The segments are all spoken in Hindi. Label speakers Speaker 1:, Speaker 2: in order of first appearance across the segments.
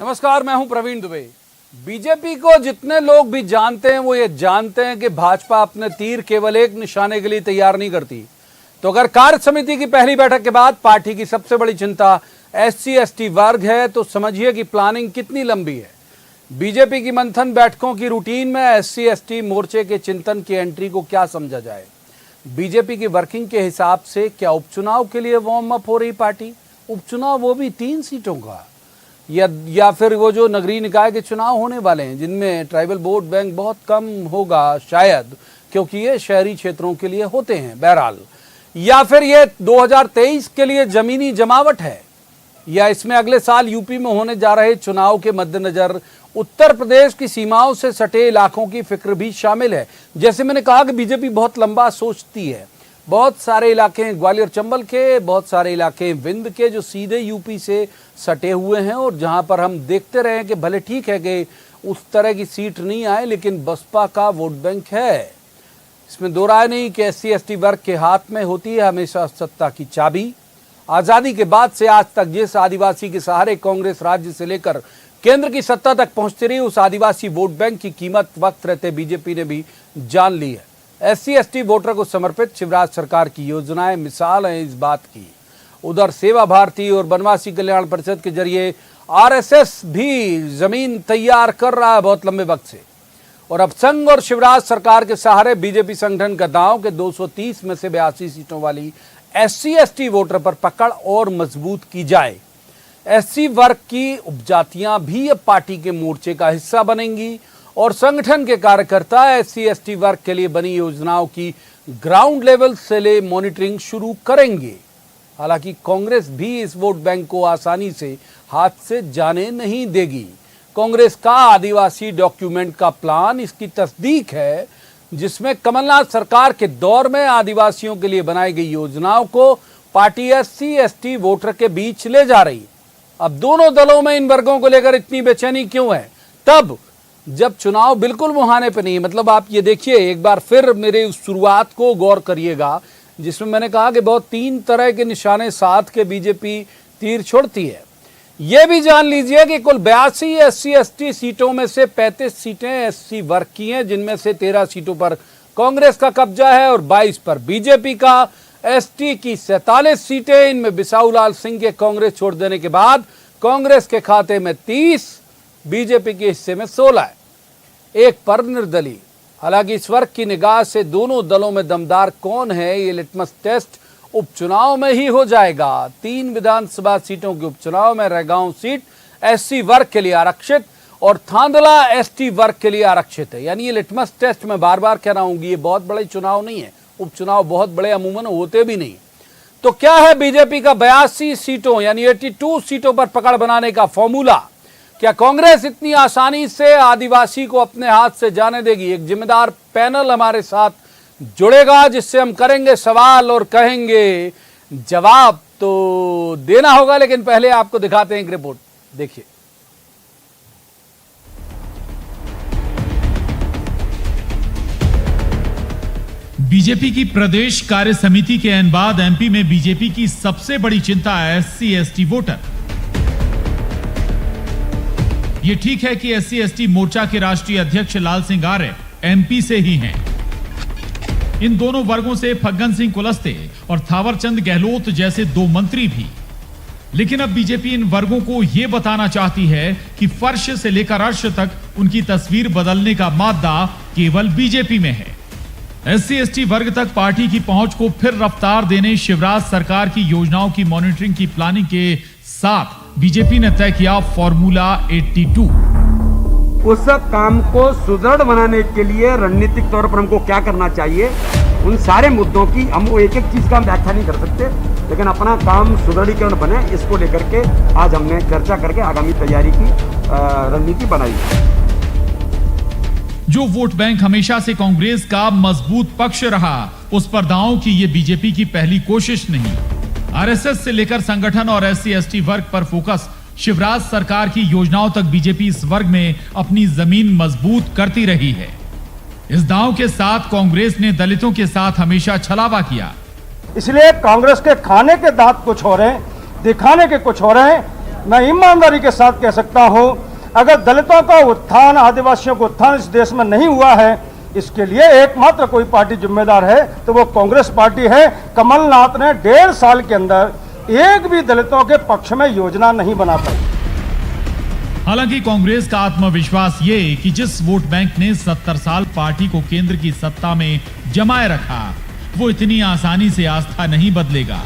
Speaker 1: नमस्कार, मैं हूं प्रवीण दुबे। बीजेपी को जितने लोग भी जानते हैं वो ये जानते हैं कि भाजपा अपने तीर केवल एक निशाने के लिए तैयार नहीं करती। तो अगर कार्य समिति की पहली बैठक के बाद पार्टी की सबसे बड़ी चिंता SC/ST वर्ग है तो समझिए कि प्लानिंग कितनी लंबी है। बीजेपी की मंथन बैठकों की रूटीन में SC/ST मोर्चे के चिंतन की एंट्री को क्या समझा जाए। बीजेपी की वर्किंग के हिसाब से क्या उपचुनाव के लिए वार्म अप हो रही पार्टी? उपचुनाव वो भी 3 सीटों का, या फिर वो जो नगरीय निकाय के चुनाव होने वाले हैं जिनमें ट्राइबल वोट बैंक बहुत कम होगा शायद, क्योंकि ये शहरी क्षेत्रों के लिए होते हैं बहरहाल, या फिर ये 2023 के लिए जमीनी जमावट है, या इसमें अगले साल यूपी में होने जा रहे चुनाव के मद्देनजर उत्तर प्रदेश की सीमाओं से सटे इलाकों की फिक्र भी शामिल है। जैसे मैंने कहा कि बीजेपी बहुत लंबा सोचती है। बहुत सारे इलाके हैं ग्वालियर चंबल के, बहुत सारे इलाके विंध्य के जो सीधे यूपी से सटे हुए हैं और जहां पर हम देखते रहे कि भले ठीक है कि उस तरह की सीट नहीं आए लेकिन बसपा का वोट बैंक है। इसमें दो राय नहीं कि SC/ST वर्ग के हाथ में होती है हमेशा सत्ता की चाबी। आजादी के बाद से आज तक जिस आदिवासी के सहारे कांग्रेस राज्य से लेकर केंद्र की सत्ता तक पहुंचती रही, उस आदिवासी वोट बैंक की कीमत वक्त रहते बीजेपी ने भी जान ली है। SC/ST वोटर को समर्पित शिवराज सरकार की योजनाएं मिसाल हैं इस बात की। उधर सेवा भारती और वनवासी कल्याण परिषद के जरिए RSS भी जमीन तैयार कर रहा है बहुत लंबे वक्त से। और अब संघ और शिवराज सरकार के सहारे बीजेपी संगठन का दांव के 230 में से 82 सीटों वाली SC/ST वोटर पर पकड़ और मजबूत की जाए। SC वर्ग की उपजातियां भी अब पार्टी के मोर्चे का हिस्सा बनेंगी और संगठन के कार्यकर्ता SC/ST वर्ग के लिए बनी योजनाओं की ग्राउंड लेवल से ले मॉनिटरिंग शुरू करेंगे। हालांकि कांग्रेस भी इस वोट बैंक को आसानी से हाथ से जाने नहीं देगी। कांग्रेस का आदिवासी डॉक्यूमेंट का प्लान इसकी तस्दीक है, जिसमें कमलनाथ सरकार के दौर में आदिवासियों के लिए बनाई गई योजनाओं को पार्टी SC/ST वोटर के बीच ले जा रही है। अब दोनों दलों में इन वर्गों को लेकर इतनी बेचैनी क्यों है? तब जब चुनाव बिल्कुल मुहाने पे नहीं, मतलब आप ये देखिए एक बार फिर मेरे उस शुरुआत को गौर करिएगा जिसमें मैंने कहा कि बहुत 3 तरह के निशाने साथ के बीजेपी तीर छोड़ती है। यह भी जान लीजिए कि कुल 82 SC/ST सीटों में से 35 सीटें SC वर्ग की हैं, जिनमें से 13 सीटों पर कांग्रेस का कब्जा है और 22 पर बीजेपी का। ST की 47 सीटें, इनमें बिसाऊलाल सिंह के कांग्रेस छोड़ देने के बाद कांग्रेस के खाते में 30, बीजेपी के हिस्से में 16 है, एक पर निर्दलीय। हालांकि इस वर्ग की निगाह से दोनों दलों में दमदार कौन है ये लिटमस टेस्ट उपचुनाव में ही हो जाएगा। 3 विधानसभा सीटों के उपचुनाव में रैगांव सीट SC वर्ग के लिए आरक्षित और थांदला ST वर्ग के लिए आरक्षित है। यानी ये लिटमस टेस्ट मैं बार बार कह रहा हूं, ये बहुत बड़े चुनाव नहीं है, उपचुनाव बहुत बड़े अमूमन होते भी नहीं। तो क्या है बीजेपी का 82 सीटों यानी 82 सीटों पर पकड़ बनाने का फॉर्मूला? क्या कांग्रेस इतनी आसानी से आदिवासी को अपने हाथ से जाने देगी? एक जिम्मेदार पैनल हमारे साथ जुड़ेगा जिससे हम करेंगे सवाल और कहेंगे जवाब तो देना होगा। लेकिन पहले आपको दिखाते हैं एक रिपोर्ट, देखिए।
Speaker 2: बीजेपी की प्रदेश कार्य समिति के बाद MP में बीजेपी की सबसे बड़ी चिंता है SC/ST वोटर। ये ठीक है कि SC/ST मोर्चा के राष्ट्रीय अध्यक्ष लाल सिंह आर्य MP से ही हैं। इन दोनों वर्गों से फग्गन सिंह कुलस्ते और थावरचंद गहलोत जैसे 2 मंत्री भी। लेकिन अब बीजेपी इन वर्गों को यह बताना चाहती है कि फर्श से लेकर अर्श तक उनकी तस्वीर बदलने का मादा केवल बीजेपी में है। SC/ST वर्ग तक पार्टी की पहुंच को फिर रफ्तार देने शिवराज सरकार की योजनाओं की मॉनिटरिंग की प्लानिंग के साथ बीजेपी ने तय किया फॉर्मूला 82।
Speaker 3: उस काम को सुदृढ़ बनाने के लिए रणनीतिक तौर पर हमको क्या करना चाहिए, उन सारे मुद्दों की हम वो एक एक चीज का व्याख्या नहीं कर सकते, लेकिन अपना काम सुदृढ़ीकरण बने इसको लेकर के आज हमने चर्चा करके आगामी तैयारी की रणनीति बनाई।
Speaker 2: जो वोट बैंक हमेशा से कांग्रेस का मजबूत पक्ष रहा, उस पर दांव की ये बीजेपी की पहली कोशिश नहीं। RSS से लेकर संगठन और SC/ST वर्ग पर फोकस शिवराज सरकार की योजनाओं तक बीजेपी इस वर्ग में अपनी जमीन मजबूत करती रही है। इस दांव के साथ कांग्रेस ने दलितों के साथ हमेशा छलावा किया।
Speaker 3: इसलिए कांग्रेस के खाने के दांत कुछ हो रहे हैं, दिखाने के कुछ हो रहे हैं।
Speaker 4: मैं ईमानदारी के साथ कह सकता हूं, अगर दलितों का उत्थान, आदिवासियों का उत्थान इस देश में नहीं हुआ है, इसके लिए एकमात्र कोई पार्टी जिम्मेदार है तो वो कांग्रेस पार्टी है। कमलनाथ ने 1.5 साल के अंदर एक भी दलितों के पक्ष में योजना नहीं बना पाई।
Speaker 2: हालांकि कांग्रेस का आत्मविश्वास ये कि जिस वोट बैंक ने 70 साल पार्टी को केंद्र की सत्ता में जमाए रखा, वो इतनी आसानी से आस्था नहीं बदलेगा।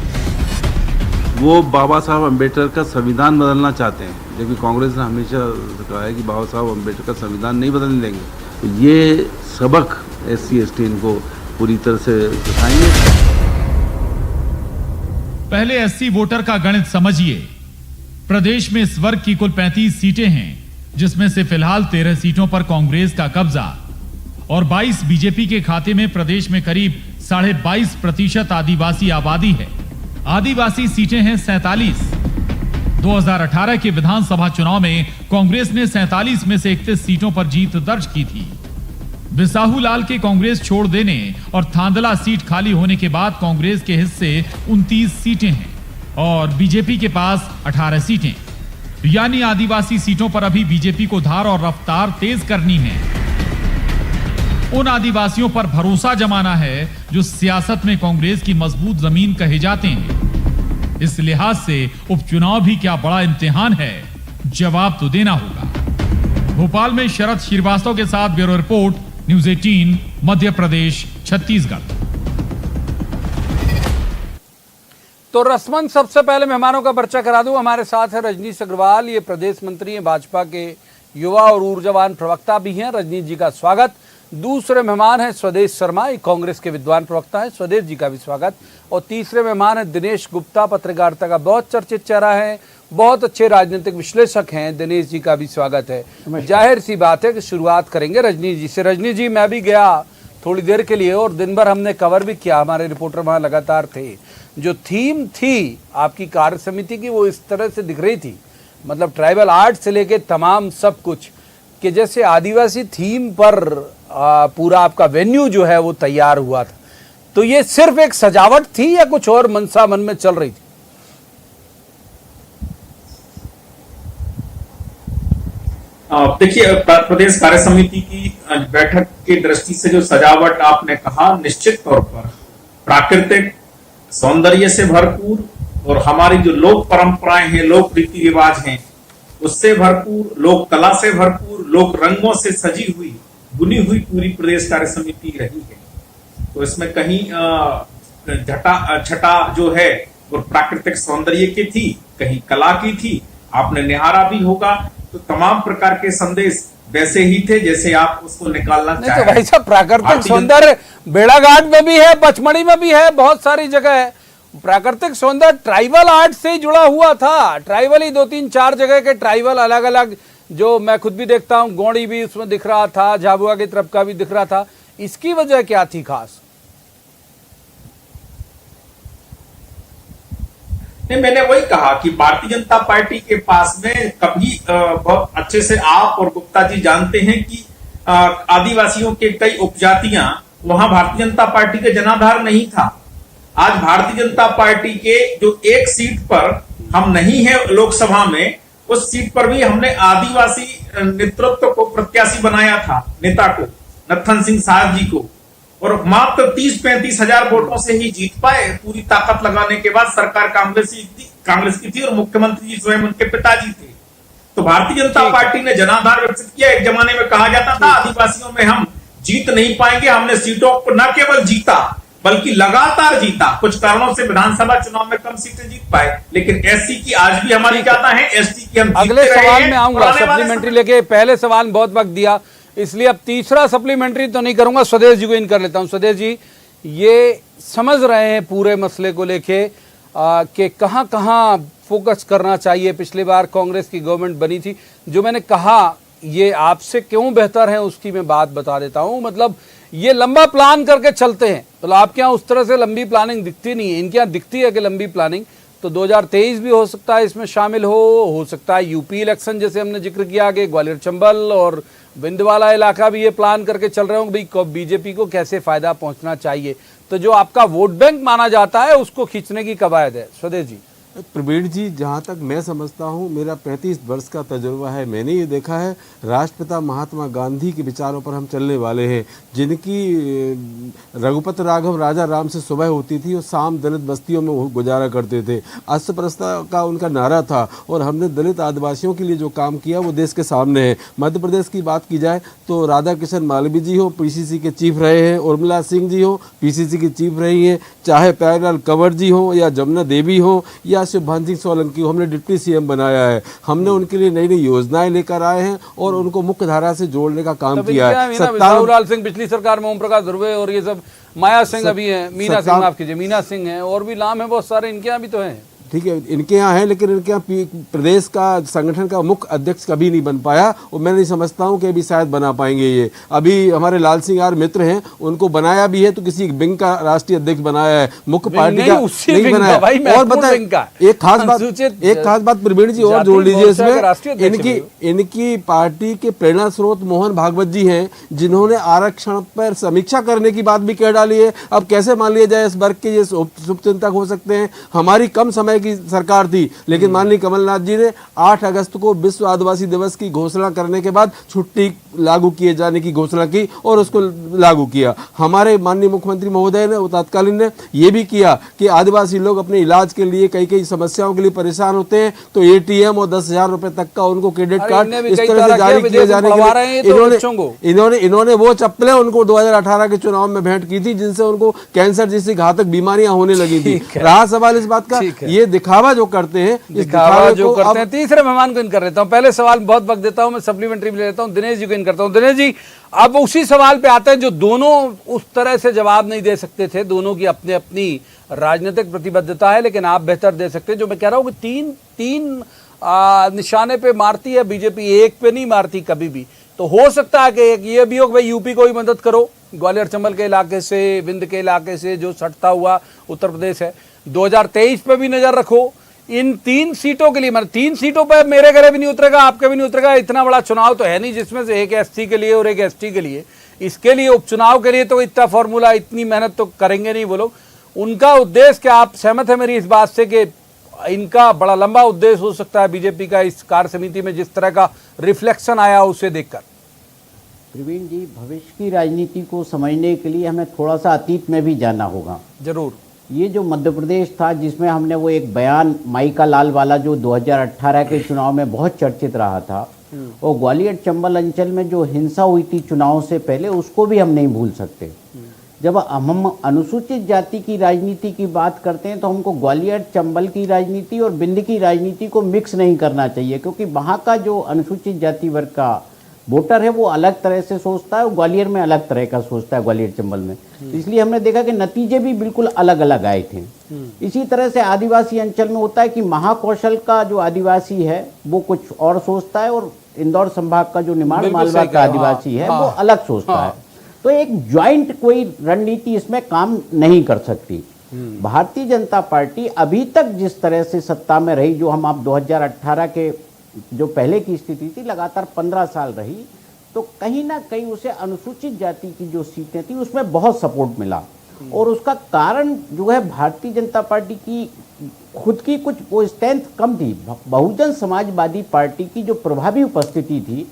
Speaker 5: वो बाबा साहब अम्बेडकर का संविधान बदलना चाहते हैं, जबकि कांग्रेस ने हमेशा कहा है कि बाबा साहब अम्बेडकर का संविधान नहीं बदलने देंगे। तो ये सबक SC/ST इनको पूरी तरह से सिखाएंगे।
Speaker 2: पहले SC वोटर का गणित समझिए। प्रदेश में इस वर्ग की कुल 35 सीटें हैं, जिसमें से फिलहाल 13 सीटों पर कांग्रेस का कब्जा और 22 बीजेपी के खाते में। प्रदेश में करीब 22.5% आदिवासी आबादी है। आदिवासी सीटें हैं 47। 2018 के विधानसभा चुनाव में कांग्रेस ने 47 में से 31 सीटों पर जीत दर्ज की थी। बिसाहू लाल के कांग्रेस छोड़ देने और थांदला सीट खाली होने के बाद कांग्रेस के हिस्से 29 सीटें हैं और बीजेपी के पास 18 सीटें। यानी आदिवासी सीटों पर अभी बीजेपी को धार और रफ्तार तेज करनी है। उन आदिवासियों पर भरोसा जमाना है जो सियासत में कांग्रेस की मजबूत जमीन कहे जाते हैं। इस लिहाज से उपचुनाव भी क्या बड़ा इम्तिहान है, जवाब तो देना होगा। भोपाल में शरद श्रीवास्तव के साथ bureau report, news 18, Madhya Pradesh, Chhattisgarh.
Speaker 1: तो रस्मन सबसे पहले मेहमानों का परिचय करा दूं। हमारे साथ है रजनीश अग्रवाल, ये प्रदेश मंत्री हैं, भाजपा के युवा और ऊर्जावान प्रवक्ता भी हैं। रजनीश जी का स्वागत। दूसरे मेहमान हैं स्वदेश शर्मा, ये कांग्रेस के विद्वान प्रवक्ता हैं, स्वदेश जी का भी स्वागत। और तीसरे मेहमान हैं दिनेश गुप्ता, पत्रकारिता का बहुत चर्चित चेहरा है, बहुत अच्छे राजनीतिक विश्लेषक हैं, दिनेश जी का भी स्वागत है। जाहिर सी बात है कि शुरुआत करेंगे रजनीश जी से। रजनीश जी, मैं भी गया थोड़ी देर के लिए और दिन भर हमने कवर भी किया, हमारे रिपोर्टर वहाँ लगातार थे। जो थीम थी आपकी कार्य समिति की वो इस तरह से दिख रही थी, मतलब ट्राइबल आर्ट से लेके तमाम सब कुछ, कि जैसे आदिवासी थीम पर पूरा आपका वेन्यू जो है वो तैयार हुआ था। तो ये सिर्फ एक सजावट थी या कुछ और मनसा मन में चल रही थी?
Speaker 6: देखिए, प्रदेश कार्य समिति की बैठक की दृष्टि से जो सजावट आपने कहा, निश्चित तौर पर प्राकृतिक सौंदर्य से भरपूर और हमारी जो लोक परंपराएं हैं, लोक रीति रिवाज हैं, उससे भरपूर, लोक कला से भरपूर, लोक रंगों से सजी हुई, बुनी हुई पूरी प्रदेश कार्य समिति रही है। तो इसमें कहीं छटा जो है वो प्राकृतिक सौंदर्य की थी, कहीं कला की थी, आपने निहारा भी होगा। तो तमाम प्रकार के संदेश वैसे ही थे जैसे आप उसको निकालना चाहें।
Speaker 1: तो भाई साहब, प्राकृतिक सौंदर्य बेड़ाघाट में भी है, पचमढ़ी में भी है, बहुत सारी जगह है। प्राकृतिक सौंदर्य ट्राइबल आर्ट से ही जुड़ा हुआ था। ट्राइबल ही 2-3-4 जगह के ट्राइबल अलग अलग, जो मैं खुद भी देखता हूँ, गोंडी भी उसमें दिख रहा था, झाबुआ की तरफ का भी दिख रहा था। इसकी वजह क्या थी खास?
Speaker 6: नहीं, मैंने वही कहा कि भारतीय जनता पार्टी के पास में कभी बहुत अच्छे से आप और गुप्ता जी जानते हैं कि आदिवासियों के कई उपजातियां, वहां भारतीय जनता पार्टी के जनाधार नहीं था। आज भारतीय जनता पार्टी के जो एक सीट पर हम नहीं है लोकसभा में, उस सीट पर भी हमने आदिवासी नेतृत्व को प्रत्याशी बनाया था, नेता को, नत्थन सिंह साहब जी को, और मात्र 30-35 हजार वोटों से ही जीत पाए। पूरी ताकत लगाने के बाद सरकार कांग्रेस की थी और मुख्यमंत्री जी स्वयं उनके पिताजी थे। तो भारतीय जनता पार्टी ने जनाधार विकसित किया। एक जमाने में कहा जाता था आदिवासियों में हम जीत नहीं पाएंगे, हमने सीटों को न केवल जीता बल्कि लगातार जीता। कुछ कारणों से विधानसभा चुनाव में कम सीटें जीत पाए, लेकिन SC की आज भी हमारी चाहता है, ST की हम
Speaker 1: अगले सवाल में आऊंगा, सप्लीमेंट्री लेके। पहले सवाल में बहुत वक्त दिया, इसलिए अब तीसरा सप्लीमेंट्री तो नहीं करूंगा, स्वदेश जी को इन कर लेता हूं। स्वदेश जी, ये समझ रहे हैं पूरे मसले को लेके कि कहां कहां फोकस करना चाहिए। पिछली बार कांग्रेस की गवर्नमेंट बनी थी, जो मैंने कहा ये आपसे क्यों बेहतर है उसकी मैं बात बता देता हूं। मतलब ये लंबा प्लान करके चलते हैं, तो आपके यहाँ उस तरह से लंबी प्लानिंग दिखती नहीं है, इनके यहाँ दिखती है कि लंबी प्लानिंग। तो 2023 भी हो सकता है इसमें शामिल हो सकता है यूपी इलेक्शन, जैसे हमने जिक्र किया आगे, ग्वालियर चंबल और विंध्यवाला इलाका भी ये प्लान करके चल रहे होंगे भाई बीजेपी को कैसे फायदा पहुंचना चाहिए। तो जो आपका वोट बैंक माना जाता है उसको खींचने की कवायद है। स्वदेश जी,
Speaker 7: प्रवीण जी, जहाँ तक मैं समझता हूँ, मेरा 35 वर्ष का तजुर्बा है, मैंने ये देखा है राष्ट्रपिता महात्मा गांधी के विचारों पर हम चलने वाले हैं, जिनकी रघुपत राघव राजा राम से सुबह होती थी और शाम दलित बस्तियों में गुजारा करते थे। अस्पृश्यता का उनका नारा था और हमने दलित आदिवासियों के लिए जो काम किया वो देश के सामने है। मध्य प्रदेश की बात की जाए तो राधा किशन मालवीय जी हो, पीसीसी के चीफ रहे हैं, उर्मिला सिंह जी हो, पीसीसी की चीफ रही हैं, चाहे प्यारेलाल कंवर जी हो या जमुना देवी हो या शिवभान सिंह सोलंकी, हमने डिप्टी सीएम बनाया है। हमने उनके लिए नई नई योजनाएं लेकर आए हैं और उनको मुख्य धारा से जोड़ने का काम किया है।
Speaker 1: सत्तारूढ़ सिंह पिछली सरकार में, ओम प्रकाश ध्रुवे और ये सब, माया सिंह अभी है, मीना सिंह, माफ कीजिए, मीना सिंह है, और भी नाम है बहुत सारे, इनके यहाँ भी तो हैं।
Speaker 7: ठीक है, इनके यहाँ है, लेकिन इनके यहाँ प्रदेश का संगठन का मुख्य अध्यक्ष कभी नहीं बन पाया और मैं नहीं समझता हूँ कि अभी शायद बना पाएंगे। ये अभी हमारे लाल सिंह आर मित्र हैं, उनको बनाया भी है तो किसी विंग का राष्ट्रीय अध्यक्ष बनाया है, मुख्य पार्टी का नहीं बनाया। और बताए एक खास बात प्रवीण जी और जोड़ लीजिए इसमें, इनकी पार्टी के प्रेरणा स्रोत मोहन भागवत जी हैं, जिन्होंने आरक्षण पर समीक्षा करने की बात भी कह डाली है। अब कैसे मान लिया जाए इस वर्ग के ये शुभचिंतक हो सकते हैं? हमारी कम समय की सरकार थी, लेकिन माननीय कमलनाथ जी ने 8 अगस्त को विश्व आदिवासी दिवस की घोषणा करने के बाद छुट्टी लागू किए जाने की घोषणा की और उसको लागू किया। हमारे माननीय मुख्यमंत्री महोदय ने, तत्कालीन ने यह भी किया कि आदिवासी लोग अपने इलाज के लिए कई समस्याओं के लिए परेशान होते हैं तो एटीएम और 10,000 रुपए तक का उनको क्रेडिट कार्ड इस तरह से जारी किए जाने के लिए इन्होंने वो चप्पलें उनको 2018 के चुनाव में भेंट की थी, जिनसे उनको कैंसर जैसी घातक बीमारियां होने लगी थी। रहा सवाल इस बात का, ये दिखावा जो करते हैं,
Speaker 1: दिखावा जो करते हैं। तीसरे मेहमान को इन कर लेता हूं, पहले सवाल बहुत वक्त देता हूं, मैं सप्लीमेंट्री भी ले लेता हूं, दिनेश जी को इन करता हूं। दिनेश जी, अब उसी सवाल पे आते हैं जो दोनों उस तरह से जवाब नहीं दे सकते थे, दोनों की अपनी अपनी राजनीतिक प्रतिबद्धता है, लेकिन आप बेहतर दे सकते हैं। जो मैं कह रहा हूं कि तीन निशाने पे मारती है बीजेपी, एक पे नहीं मारती कभी भी। तो हो सकता है कि एक ये भी हो कि भाई यूपी को ही मदद करो, ग्वालियर चंबल के इलाके से, विंध्य के इलाके से जो सटता हुआ उत्तर प्रदेश है, 2023 पे भी नजर रखो। इन 3 सीटों के लिए, मतलब 3 सीटों पर मेरे घरे भी नहीं उतरेगा, आपके भी नहीं उतरेगा, इतना बड़ा चुनाव तो है नहीं जिसमें से एक एससी के लिए और एक एसटी के लिए। इसके लिए उपचुनाव के लिए तो इतना फॉर्मूला, इतनी मेहनत तो करेंगे नहीं वो लोग। उनका उद्देश्य, क्या आप सहमत है मेरी इस बात से कि इनका बड़ा लंबा उद्देश्य हो सकता है बीजेपी का इस कार्य समिति में, जिस तरह का रिफ्लेक्शन आया उसे देखकर?
Speaker 8: प्रवीण जी, भविष्य की राजनीति को समझने के लिए हमें थोड़ा सा अतीत में भी जाना होगा।
Speaker 1: जरूर।
Speaker 8: ये जो मध्य प्रदेश था, जिसमें हमने वो एक बयान माइका लाल वाला जो 2018 के चुनाव में बहुत चर्चित रहा था, और ग्वालियर चंबल अंचल में जो हिंसा हुई थी चुनाव से पहले, उसको भी हम नहीं भूल सकते। जब हम अनुसूचित जाति की राजनीति की बात करते हैं तो हमको ग्वालियर चंबल की राजनीति और विंध्य की राजनीति को मिक्स नहीं करना चाहिए, क्योंकि वहाँ का जो अनुसूचित जाति वर्ग का वोटर है वो अलग तरह से सोचता है और ग्वालियर में अलग तरह का सोचता है, ग्वालियर चंबल में। इसलिए हमने देखा कि नतीजे भी बिल्कुल अलग अलग आए थे। इसी तरह से आदिवासी अंचल में होता है कि महाकौशल का जो आदिवासी है वो कुछ और सोचता है, और इंदौर संभाग का जो निमाड़ मालवा का आदिवासी है वो अलग सोचता है। तो एक ज्वाइंट कोई रणनीति इसमें काम नहीं कर सकती। भारतीय जनता पार्टी अभी तक जिस तरह से सत्ता में रही, जो हम आप 2018 के जो पहले की स्थिति थी, लगातार 15 साल रही, तो कहीं ना कहीं उसे अनुसूचित जाति की जो सीटें थी उसमें बहुत सपोर्ट मिला। और उसका कारण जो है, भारतीय जनता पार्टी की खुद की कुछ वो स्ट्रेंथ कम थी। बहुजन समाजवादी पार्टी की जो प्रभावी उपस्थिति थी,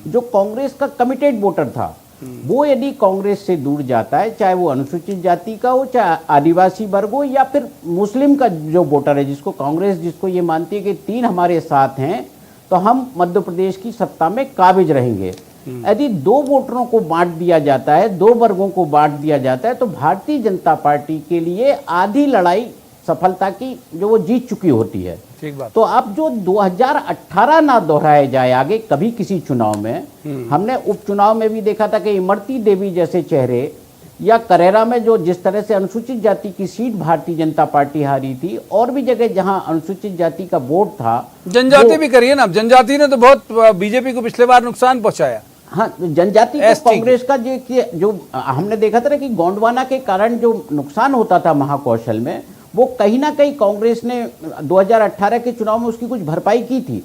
Speaker 8: जो कांग्रेस का कमिटेड वोटर था, वो यदि कांग्रेस से दूर जाता है, चाहे वो अनुसूचित जाति का हो, चाहे आदिवासी वर्ग हो, या फिर मुस्लिम का जो वोटर है, जिसको कांग्रेस जिसको ये मानती है कि 3 हमारे साथ हैं तो हम मध्य प्रदेश की सत्ता में काबिज रहेंगे। यदि 2 वोटरों को बांट दिया जाता है, 2 वर्गों को बांट दिया जाता है, तो भारतीय जनता पार्टी के लिए आधी लड़ाई सफलता की जो वो जीत चुकी होती है।
Speaker 1: ठीक बात।
Speaker 8: तो अब जो 2018 ना दोहराए जाए आगे कभी किसी चुनाव में, हमने उपचुनाव में भी देखा था कि इमरती देवी जैसे चेहरे, या करेरा में जो जिस तरह से अनुसूचित जाति की सीट भारतीय जनता पार्टी हारी थी, और भी जगह जहां अनुसूचित जाति का वोट था,
Speaker 1: जनजाति भी करिए ना, जनजाति ने तो बहुत बीजेपी को पिछले बार नुकसान पहुंचाया।
Speaker 8: हाँ, जनजाति को कांग्रेस का जो हमने देखा था कि गोंडवाना के कारण जो नुकसान होता था महाकौशल में, वो कहीं ना कहीं कांग्रेस ने 2018 के चुनाव में उसकी कुछ भरपाई की थी।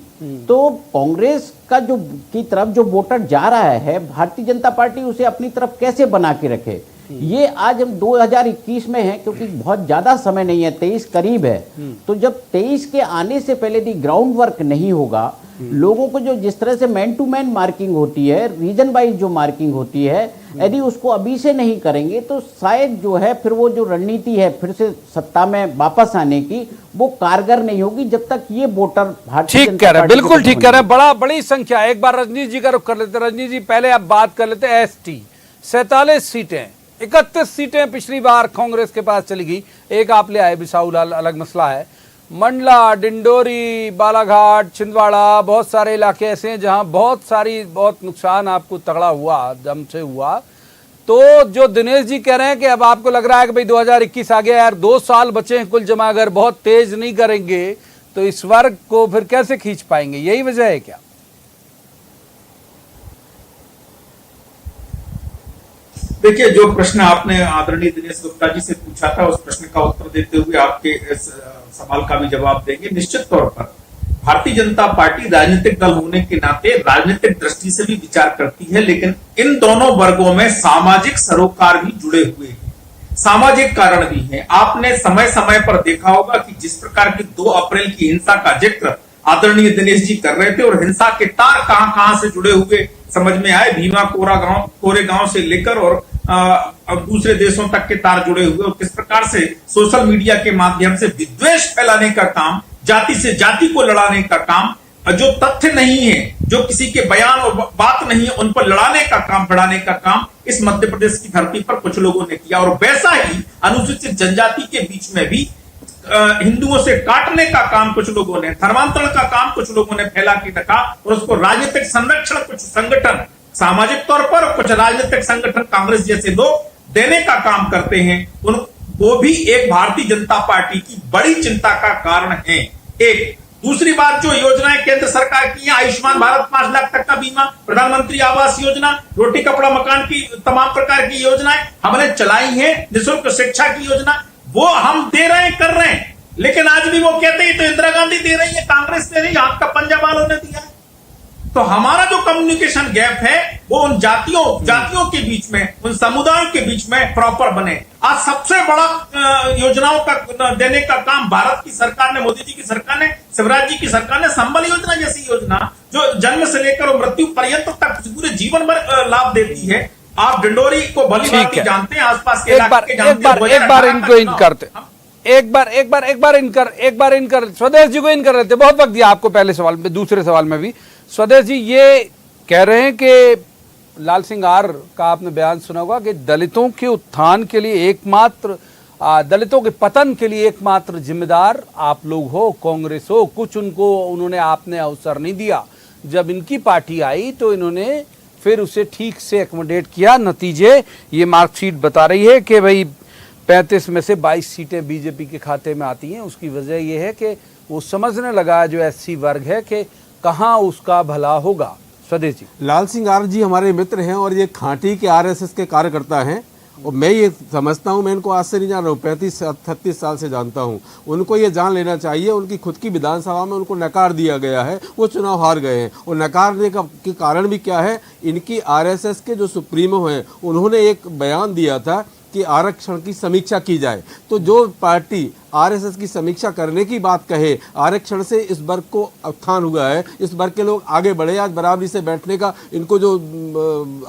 Speaker 8: तो कांग्रेस का जो की तरफ जो वोटर जा रहा है, भारतीय जनता पार्टी उसे अपनी तरफ कैसे बना के रखे, ये आज हम 2021 में हैं, क्योंकि बहुत ज्यादा समय नहीं है, 23 करीब है। तो जब 23 के आने से पहले यदि ग्राउंड वर्क नहीं होगा, लोगों को जो जिस तरह से मैन टू मैन मार्किंग होती है, रीजन वाइज जो मार्किंग होती है, यदि उसको अभी से नहीं करेंगे तो शायद जो है फिर वो जो रणनीति है फिर से सत्ता में वापस आने की, वो कारगर नहीं होगी जब तक ये वोटर भारतीय
Speaker 1: ठीक कह रहे हैं, बिल्कुल ठीक कह रहे हैं। बड़ी संख्या है। एक बार रजनीश जी का रुख कर लेते हैं। रजनीश जी, पहले आप बात कर लेते हैं एसटी 47 सीटें, 31 सीटें पिछली बार कांग्रेस के पास चली गई, एक आप ले आए बिसाऊलाल, अलग मसला है। मंडला, डिंडोरी, बालाघाट, छिंदवाड़ा, बहुत सारे इलाके ऐसे हैं जहां बहुत नुकसान आपको तगड़ा हुआ, दम से हुआ। तो जो दिनेश जी कह रहे हैं कि अब आपको लग रहा है कि भाई 2021 आ गया यार, 2 साल बचे हैं कुल जमा, अगर बहुत तेज नहीं करेंगे तो इस वर्ग को फिर कैसे खींच पाएंगे, यही वजह है क्या?
Speaker 6: देखिए, जो प्रश्न आपने आदरणीय दिनेश गुप्ता जी से पूछा था, उस प्रश्न का उत्तर देते हुए आपके इस सवाल का भी जवाब देंगे। निश्चित तौर पर भारतीय जनता पार्टी राजनीतिक दल होने के नाते राजनीतिक दृष्टि से भी विचार करती है, लेकिन इन दोनों वर्गों में सामाजिक सरोकार भी जुड़े हुए हैं, सामाजिक कारण भी है। आपने समय समय पर देखा होगा कि जिस प्रकार की 2 अप्रैल की हिंसा का जिक्र आदरणीय दिनेश जी कर रहे थे, और हिंसा के तार कहां कहां से जुड़े हुए समझ में आए, भीमा कोरेगांव से लेकर और दूसरे देशों तक के तार जुड़े हुए, और किस प्रकार से सोशल मीडिया के माध्यम से विद्वेष फैलाने का काम, जाति से जाति को लड़ाने का काम, जो तथ्य नहीं है, जो किसी के बयान और बात नहीं है, उन पर लड़ाने का काम, बढ़ाने का काम इस मध्य प्रदेश की धरती पर कुछ लोगों ने किया। और वैसा ही अनुसूचित जनजाति के बीच में भी हिंदुओं से काटने का काम कुछ लोगों ने, धर्मांतरण का काम कुछ लोगों ने फैला के रखा, और उसको राजनीतिक संरक्षण कुछ संगठन सामाजिक तौर पर, कुछ राजनीतिक संगठन कांग्रेस जैसे लोग देने का काम करते हैं। वो भी एक भारतीय जनता पार्टी की बड़ी चिंता का कारण है। एक दूसरी बात, जो योजनाएं केंद्र सरकार की है, आयुष्मान भारत 5 लाख तक का बीमा, प्रधानमंत्री आवास योजना, रोटी कपड़ा मकान की तमाम प्रकार की योजनाएं हमने चलाई हैं, निःशुल्क शिक्षा की योजना, वो हम दे रहे हैं, कर रहे हैं। लेकिन आज भी वो कहते हैं तो इंदिरा गांधी दे रही है, कांग्रेस दे रही है, हाथ का पंजा वालों ने दिया। तो हमारा जो कम्युनिकेशन गैप है वो उन जातियों के बीच में, उन समुदायों के बीच में प्रॉपर बने। आज सबसे बड़ा योजनाओं का देने का काम भारत की सरकार ने, मोदी जी की सरकार ने, शिवराज जी की सरकार ने, संबल योजना जैसी योजना जो जन्म से लेकर मृत्यु पर्यंत तक पूरे जीवन भर लाभ देती है। आप डिंडोरी को भली भांति जानते हैं, आसपास के इलाके जानते हैं।
Speaker 1: एक बार इनको इन करते, एक बार इनकर स्वदेश जी को इन कर रहे थे, बहुत वक्त दिया आपको पहले सवाल में, दूसरे सवाल में भी। स्वदेश जी ये कह रहे हैं कि लाल सिंह आर का आपने बयान सुना होगा कि दलितों के उत्थान के लिए एकमात्र, दलितों के पतन के लिए एकमात्र जिम्मेदार आप लोग हो, कांग्रेस हो। कुछ उन्होंने आपने अवसर नहीं दिया, जब इनकी पार्टी आई तो इन्होंने फिर उसे ठीक से एकोमोडेट किया। नतीजे ये मार्कशीट बता रही है कि भाई 35 में से 22 सीटें बीजेपी के खाते में आती हैं। उसकी वजह यह है कि वो समझने लगा जो एससी वर्ग है कि कहां उसका भला होगा। स्वदेश जी,
Speaker 7: लाल सिंह आर जी हमारे मित्र हैं और ये खांटी के आरएसएस के कार्यकर्ता हैं, और मैं ये समझता हूँ, मैं इनको आज से नहीं जान रहा हूँ, 35-36 साल से जानता हूँ। उनको ये जान लेना चाहिए, उनकी खुद की विधानसभा में उनको नकार दिया गया है, वो चुनाव हार गए हैं। और नकारने का के कारण भी क्या है, इनकी आरएसएस के जो सुप्रीमो हैं उन्होंने एक बयान दिया था कि आरक्षण की समीक्षा की जाए। तो जो पार्टी आरएसएस की समीक्षा करने की बात कहे, आरक्षण से इस वर्ग को उत्थान हुआ है, इस वर्ग के लोग आगे बढ़े, आज बराबरी से बैठने का इनको जो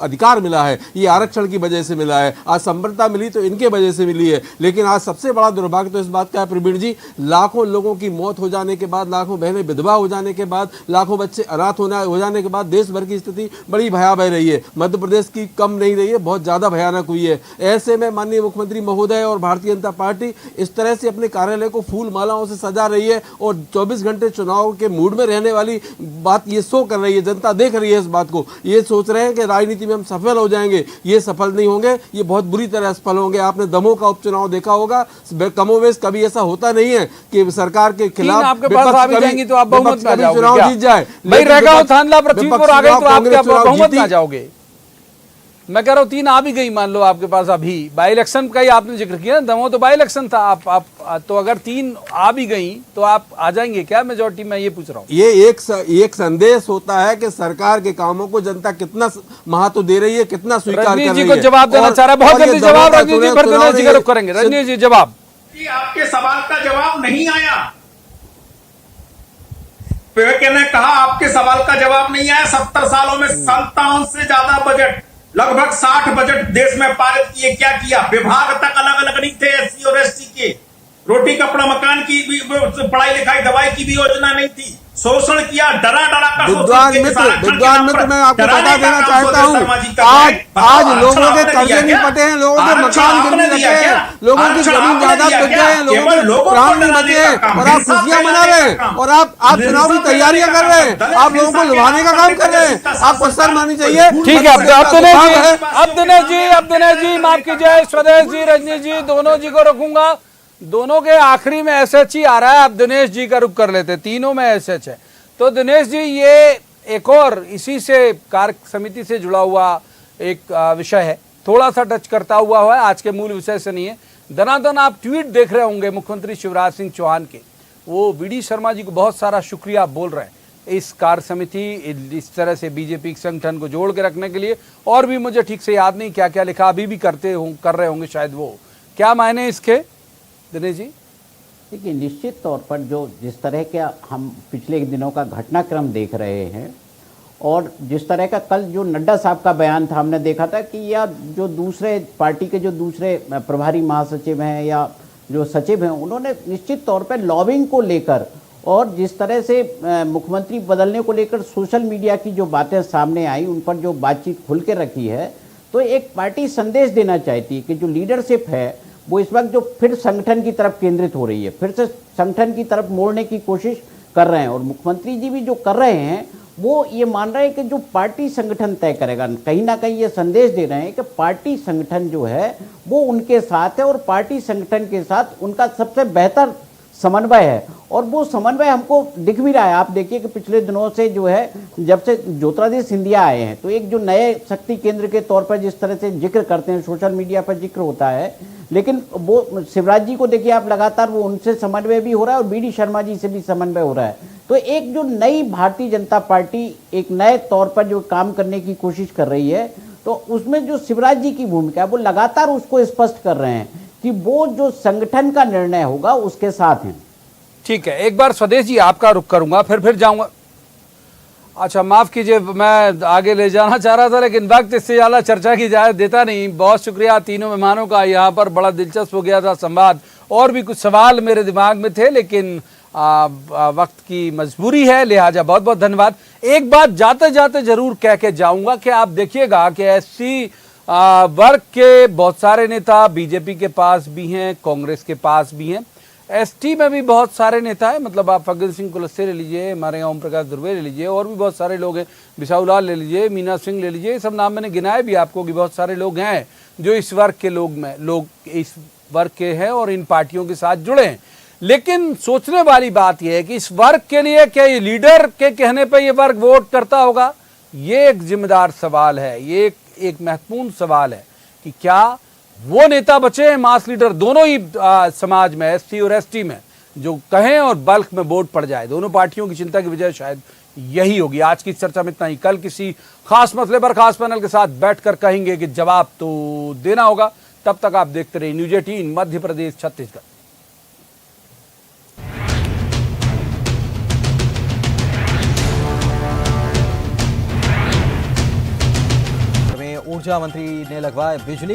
Speaker 7: अधिकार मिला है ये आरक्षण की वजह से मिला है, आज संबद्धता मिली तो इनके वजह से मिली है। लेकिन आज सबसे बड़ा दुर्भाग्य तो इस बात का है प्रवीण जी, लाखों लोगों की मौत हो जाने के बाद, लाखों बहनें विधवा हो जाने के बाद, लाखों बच्चे अनाथ हो जाने के बाद देश भर की स्थिति बड़ी भयावह रही है। मध्य प्रदेश की कम नहीं रही है, बहुत ज़्यादा भयानक हुई है। ऐसे में माननीय मुख्यमंत्री महोदय और भारतीय जनता पार्टी इस तरह से अपने कार्यालय को फूल मालाओं से सजा रही है और 24 घंटे चुनाव के मूड में रहने वाली बात ये शो कर रही है। जनता देख रही है इस बात को, ये सोच रहे हैं कि राजनीति में हम सफल हो जाएंगे। ये सफल नहीं होंगे, ये बहुत बुरी तरह सफल होंगे। आपने दमों का उपचुनाव देखा होगा, कमोवेश कभी ऐसा होता नहीं है कि सरकार के खिलाफ
Speaker 1: आपके पास आ भी जाएंगी तो आप बहुमत में आ जाओगे,
Speaker 7: चुनाव जीत जाए।
Speaker 1: भाई रहेगा थानला पृथ्वीपुर आ गए तो आप क्या बहुमत में आ जाओगे? मैं कह रहा हूँ 3 आ भी गई मान लो आपके पास, अभी बाई इलेक्शन का ही आपने जिक्र किया ना, दमोह तो बाई इलेक्शन था, आप तो अगर 3 आ भी गई तो आप आ जाएंगे क्या मेजोरिटी में, ये पूछ रहा हूँ।
Speaker 7: ये एक संदेश होता है कि सरकार के कामों को जनता कितना महत्व दे रही है, कितना स्वीकार कर रही है।
Speaker 1: रजनीश जी को जवाब देना चाह रहा है, बहुत जल्दी जवाब रजनीश जी, फिर दिनेश जी का रुख करेंगे। रजनीश जी जवाब।
Speaker 6: आपके सवाल का जवाब नहीं आया, विवेक ने कहा आपके सवाल का जवाब नहीं आया। 70 सालों में 57 से ज्यादा बजट, लगभग 60 बजट देश में पारित किए। क्या किया? विभाग तक अलग अलग नहीं थे एससी और एसटी के, रोटी कपड़ा मकान की भी, पढ़ाई लिखाई दवाई की भी योजना नहीं थी। शोषण किया, डरा कर
Speaker 7: विद्वान मित्र मैं आपको बता देना चाहता हूँ, आज लोगों के कर्जे नहीं पटे हैं, लोगों के मकान गिरने लगे हैं, लोगों की जमीन जायदाद बिक गए हैं, लोगों के प्राण नहीं बचे हैं, और आप खुशियां मना रहे हैं, और आप चुनाव की तैयारियां कर रहे हैं, आप लोगों को लुभाने का काम कर रहे हैं। आपको सर माननी चाहिए।
Speaker 1: ठीक है, अब दिनेश जी माफ कीजिए, स्वदेश जी, रजनीश जी, दोनों जी को रखूंगा। दोनों के आखिरी में एसएच ही आ रहा है, अब दिनेश जी का रुख कर लेते, तीनों में एसएच है। तो दिनेश जी, ये एक और इसी से कार्य समिति से जुड़ा हुआ एक विषय है, थोड़ा सा टच करता हुआ है, आज के मूल विषय से नहीं है। दनादन आप ट्वीट देख रहे होंगे मुख्यमंत्री शिवराज सिंह चौहान के, वो वीडी शर्मा जी को बहुत सारा शुक्रिया बोल रहे हैं इस कार्य समिति, इस तरह से बीजेपी संगठन को जोड़ के रखने के लिए। और भी मुझे ठीक से याद नहीं क्या क्या लिखा, अभी भी कर रहे होंगे शायद। वो क्या मायने इसके दिनेश जी?
Speaker 8: देखिए, निश्चित तौर पर जिस तरह के हम पिछले दिनों का घटनाक्रम देख रहे हैं, और जिस तरह का कल जो नड्डा साहब का बयान था, हमने देखा था कि या जो दूसरे पार्टी के जो दूसरे प्रभारी महासचिव हैं या जो सचिव हैं, उन्होंने निश्चित तौर पर लॉबिंग को लेकर और जिस तरह से मुख्यमंत्री बदलने को लेकर सोशल मीडिया की जो बातें सामने आई, उन पर जो बातचीत खुल के रखी है, तो एक पार्टी संदेश देना चाहती है कि जो लीडरशिप है वो इस वक्त जो फिर संगठन की तरफ केंद्रित हो रही है, फिर से संगठन की तरफ मोड़ने की कोशिश कर रहे हैं। और मुख्यमंत्री जी भी जो कर रहे हैं वो ये मान रहे हैं कि जो पार्टी संगठन तय करेगा, कहीं ना कहीं ये संदेश दे रहे हैं कि पार्टी संगठन जो है वो उनके साथ है, और पार्टी संगठन के साथ उनका सबसे बेहतर समन्वय है। और वो समन्वय हमको दिख भी रहा है। आप देखिए कि पिछले दिनों से जो है, जब से ज्योतिरादित्य सिंधिया आए हैं, तो एक जो नए शक्ति केंद्र के तौर पर जिस तरह से जिक्र करते हैं, सोशल मीडिया पर जिक्र होता है, लेकिन वो शिवराज जी को देखिए आप, लगातार वो उनसे समन्वय भी हो रहा है और बीडी शर्मा जी से भी समन्वय हो रहा है। तो एक जो नई भारतीय जनता पार्टी एक नए तौर पर जो काम करने की कोशिश कर रही है, तो उसमें जो शिवराज जी की भूमिका है वो लगातार उसको स्पष्ट कर रहे हैं कि वो जो संगठन का निर्णय होगा उसके साथ हैं।
Speaker 1: ठीक है, एक बार स्वदेश जी आपका रुख करूंगा, फिर जाऊंगा। अच्छा माफ कीजिए, मैं आगे ले जाना चाह रहा था लेकिन वक्त इससे ज्यादा चर्चा की जाए देता नहीं। बहुत शुक्रिया तीनों मेहमानों का, यहाँ पर बड़ा दिलचस्प हो गया था संवाद। और भी कुछ सवाल मेरे दिमाग में थे लेकिन वक्त की मजबूरी है, लिहाजा बहुत बहुत धन्यवाद। एक बात जाते जाते जरूर कह के जाऊंगा कि आप देखिएगा कि एससी वर्ग के बहुत सारे नेता बीजेपी के पास भी हैं, कांग्रेस के पास भी हैं, एसटी में भी बहुत सारे नेता हैं। मतलब आप फग्गन सिंह कुलस्ते ले लीजिए, हमारे यहाँ ओम प्रकाश ध्रुवे ले लीजिए, और भी बहुत सारे लोग हैं, बिसाऊलाल ले लीजिए, मीना सिंह ले लीजिए, ये सब नाम मैंने गिनाए भी आपको कि बहुत सारे लोग हैं जो इस वर्ग के लोग इस वर्ग के हैं और इन पार्टियों के साथ जुड़े हैं। लेकिन सोचने वाली बात यह है कि इस वर्ग के लिए क्या ये लीडर के कहने पर यह वर्ग वोट करता होगा? ये एक जिम्मेदार सवाल है, ये एक महत्वपूर्ण सवाल है कि क्या वो नेता बचे हैं, मास लीडर दोनों ही समाज में, एससी और एसटी में, जो कहें और बल्क में वोट पड़ जाए। दोनों पार्टियों की चिंता की वजह शायद यही होगी। आज की चर्चा में इतना ही, कल किसी खास मसले पर खास पैनल के साथ बैठकर कहेंगे कि जवाब तो देना होगा। तब तक आप देखते रहिए न्यूज 18 मध्य प्रदेश छत्तीसगढ़।
Speaker 9: ऊर्जा मंत्री ने लगवाए बिजली